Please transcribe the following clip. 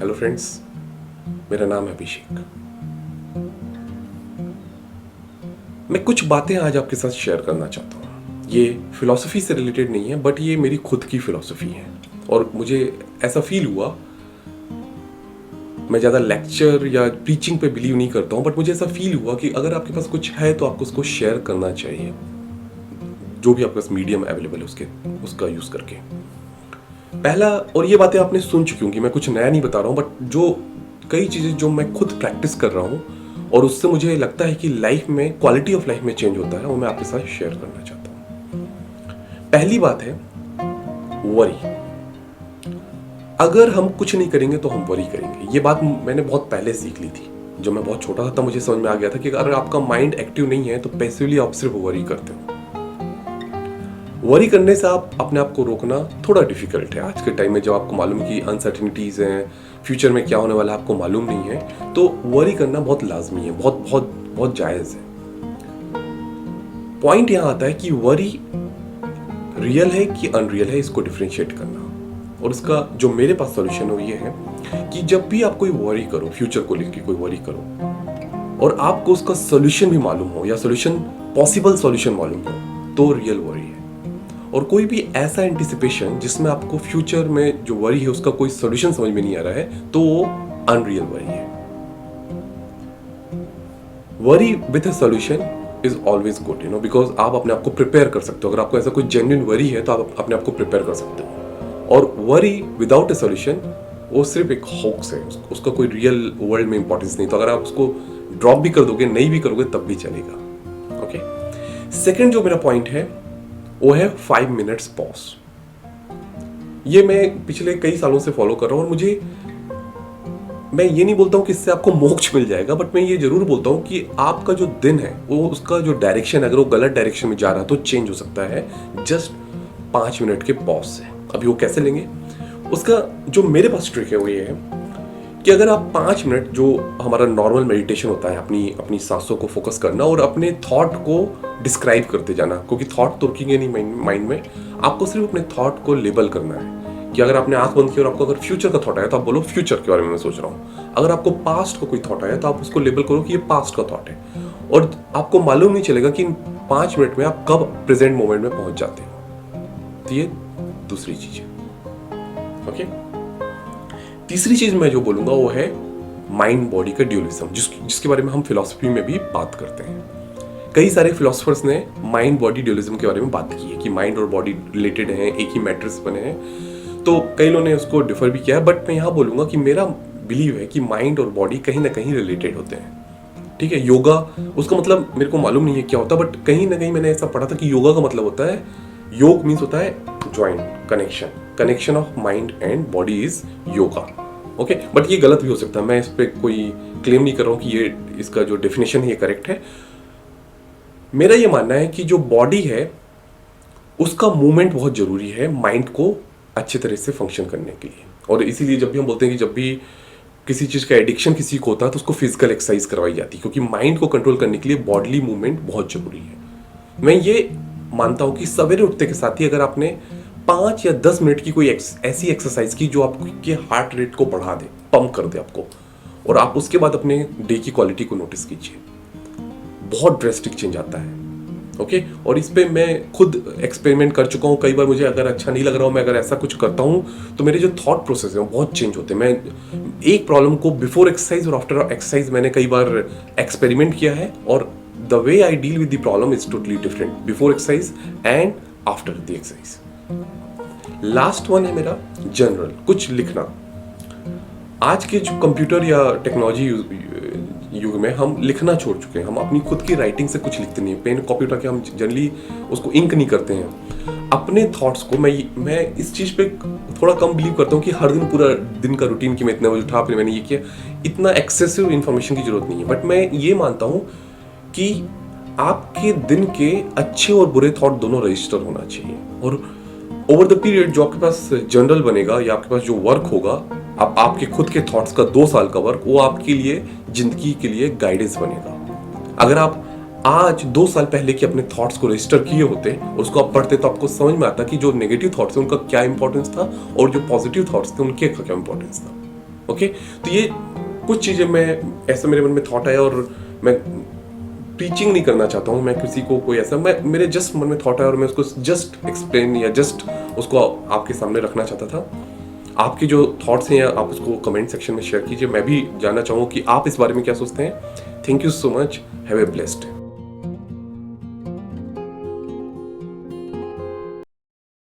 Hello friends, मेरा नाम है अभिषेक। मैं कुछ बातें आज आपके साथ शेयर करना चाहता हूँ। ये फिलॉसफी से रिलेटेड नहीं है, बट ये मेरी खुद की फिलॉसफी है। और मुझे ऐसा फील हुआ, मैं ज़्यादा लेक्चर या प्रीचिंग पे बिलीव नहीं करता हूँ, बट मुझे ऐसा फील हुआ कि अगर आपके पास कुछ है तो आपको उसको शेयर करना चाहिए। जो भी आपके पास मीडियम अवेलेबल है उसका यूज़ करके। पहला, और ये बातें आपने सुन चुकी होंगी, मैं कुछ नया नहीं बता रहा हूँ, बट जो कई चीज़ें जो मैं खुद प्रैक्टिस कर रहा हूँ और उससे मुझे लगता है कि लाइफ में, क्वालिटी ऑफ लाइफ में चेंज होता है, वो मैं आपके साथ शेयर करना चाहता हूँ। पहली बात है वरी। अगर हम कुछ नहीं करेंगे तो हम वरी करेंगे। ये बात मैंने बहुत पहले सीख ली थी। जब मैं बहुत छोटा था तब मुझे समझ में आ गया था कि अगर आपका माइंड एक्टिव नहीं है तो पैसिवली आप सिर्फ वरी करते हो। वरी करने से आप अपने आप को रोकना थोड़ा डिफिकल्ट है आज के टाइम में, जब आपको मालूम कि अनसर्टिनिटीज हैं, फ्यूचर में क्या होने वाला है आपको मालूम नहीं है, तो वरी करना बहुत लाजमी है, बहुत बहुत बहुत जायज़ है। पॉइंट यहां आता है कि वरी रियल है कि अनरियल है, इसको डिफरेंशिएट करना। और इसका जो मेरे पास सॉल्यूशन है वो ये है कि जब भी आप कोई वरी करो, फ्यूचर को लेकर कोई वरी करो और आपको उसका सॉल्यूशन भी मालूम हो या सॉल्यूशन, पॉसिबल सॉल्यूशन मालूम हो, तो रियल वरी है। और कोई भी ऐसा एंटिसिपेशन जिसमें आपको फ्यूचर में जो वरी है उसका कोई सॉल्यूशन समझ में नहीं आ रहा है, तो वो अनरियल वरी है। Worry with a solution is always good, because आप अपने आप को प्रिपेयर कर सकते हो। अगर आपको ऐसा कोई जेन्युइन वरी है तो आप अपने आप को प्रिपेयर कर सकते हो। और वरी विदाउट अ सॉल्यूशन वो सिर्फ एक हॉक्स है, उसका कोई रियल वर्ल्ड में इंपॉर्टेंस नहीं। तो अगर आप उसको ड्रॉप भी कर दोगे, नहीं भी करोगे, तब भी चलेगा। ओके। सेकेंड जो मेरा पॉइंट है वो है 5 मिनट्स पॉज। ये मैं पिछले कई सालों से फॉलो कर रहा हूँ और मैं ये नहीं बोलता हूँ कि इससे आपको मोक्ष मिल जाएगा, बट मैं ये जरूर बोलता हूँ कि आपका जो दिन है वो, उसका जो डायरेक्शन, अगर वो गलत डायरेक्शन में जा रहा है तो चेंज हो सकता है जस्ट 5 मिनट के पॉज से। अभी वो कैसे लेंगे, उसका जो मेरे पास ट्रिक है वो ये है कि अगर आप 5 मिनट, जो हमारा नॉर्मल मेडिटेशन होता है, अपनी सांसों को फोकस करना और अपने थॉट को डिस्क्राइब करते जाना, क्योंकि थॉट तो रुकेंगे नहीं माइंड में, आपको सिर्फ अपने थॉट को लेबल करना है। कि अगर आपने आंख बंद की और आपको अगर फ्यूचर का थॉट आया तो आप बोलो फ्यूचर के बारे में मैं सोच रहा हूँ। अगर आपको पास्ट का कोई थॉट आया तो आप उसको लेबल करो कि ये पास्ट का थॉट है। और आपको मालूम नहीं चलेगा कि इन 5 मिनट में आप कब प्रेजेंट मोमेंट में पहुंच जाते हो। तो ये दूसरी चीज है। ओके। तीसरी चीज मैं जो बोलूंगा वो है माइंड बॉडी का ड्यूलिज्म, जिसके बारे में हम फिलॉसफी में भी बात करते हैं। कई सारे फिलोसफर्स ने माइंड बॉडी ड्यूलिज्म के बारे में बात की है कि माइंड और बॉडी रिलेटेड हैं, एक ही मैट्रिक्स बने हैं। तो कई लोगों ने उसको डिफर भी किया है, बट मैं यहाँ बोलूँगा कि मेरा बिलीव है कि माइंड और बॉडी कहीं ना कहीं रिलेटेड होते हैं। ठीक है। योगा, उसका मतलब मेरे को मालूम नहीं है क्या होता, बट कहीं ना कहीं मैंने ऐसा पढ़ा था कि योगा का मतलब होता है, योग मीन्स होता है joint, connection of mind and body is yoga. Okay. But ये गलत भी हो सकता है, मैं इस पर कोई क्लेम नहीं कर रहा हूँ कि ये इसका जो डेफिनेशन है ये करेक्ट है। मेरा ये मानना है कि जो बॉडी है उसका मूवमेंट बहुत जरूरी है माइंड को अच्छे तरह से फंक्शन करने के लिए। और इसीलिए जब भी हम बोलते हैं कि जब भी किसी चीज़ का एडिक्शन किसी को होता है तो उसको फिजिकल एक्सरसाइज करवाई जाती है, क्योंकि माइंड को कंट्रोल करने के लिए बॉडीली मूवमेंट बहुत जरूरी है। मैं ये मानता हूँ कि सवेरे उठते के साथ ही अगर आपने 5 या 10 मिनट की कोई ऐसी एक्सरसाइज की जो आपके हार्ट रेट को बढ़ा दे, पंप कर दे आपको, और आप उसके बाद अपने डे की क्वालिटी को नोटिस कीजिए, बहुत ड्रेस्टिक चेंज आता है। ओके। और इस पे मैं खुद एक्सपेरिमेंट कर चुका हूँ कई बार। मुझे अगर अच्छा नहीं लग रहा हूँ, मैं अगर ऐसा कुछ करता हूँ तो मेरे जो थॉट प्रोसेस है वो बहुत चेंज होते हैं। मैं एक प्रॉब्लम को बिफोर एक्सरसाइज और आफ्टर एक्सरसाइज मैंने कई बार एक्सपेरिमेंट किया है, और the way I deal with the problem is totally different before exercise and after the exercise. Last one है मेरा जनरल, कुछ लिखना। आज के जो कंप्यूटर या टेक्नोलॉजी युग में हम लिखना छोड़ चुके हैं। हम अपनी खुद की राइटिंग से कुछ लिखते नहीं, पेन कॉपी उठा के हम जनरली उसको इंक नहीं करते हैं अपने थॉट्स को। मैं इस चीज़ पे थोड़ा कम बिलीव करता हूँ कि हर दिन पूरा दिन का रूटीन कि मैं इतने बजे उठा, फिर मैंने ये किया, इतना एक्सेसिव इन्फॉर्मेशन की जरूरत नहीं है। बट मैं ये मानता हूँ कि आपके दिन के अच्छे और बुरे थॉट दोनों रजिस्टर होना चाहिए, और ओवर द पीरियड जो आपके पास जर्नल बनेगा या आपके पास जो वर्क होगा, आपके खुद के थॉट्स का 2 साल का वर्क, वो आपके लिए जिंदगी के लिए गाइडेंस बनेगा। अगर आप आज 2 साल पहले के अपने थॉट्स को रजिस्टर किए होते और उसको आप पढ़ते तो आपको समझ में आता कि जो नेगेटिव थॉट्स थे उनका क्या इंपॉर्टेंस था और जो पॉजिटिव थॉट्स थे उनके क्या इंपॉर्टेंस था। ओके, तो ये कुछ चीज़ें मैं ऐसा मेरे मन में थॉट आया और मैं टीचिंग नहीं करना चाहता हूँ मैं किसी को कोई ऐसा, मैं मेरे जस्ट मन में थॉट आया और मैं उसको जस्ट एक्सप्लेन या जस्ट उसको आपके सामने रखना चाहता था। आपके जो थॉट्स हैं या आप उसको कमेंट सेक्शन में शेयर कीजिए, मैं भी जानना चाहूँगा कि आप इस बारे में क्या सोचते हैं। Thank you so much, have a blessed.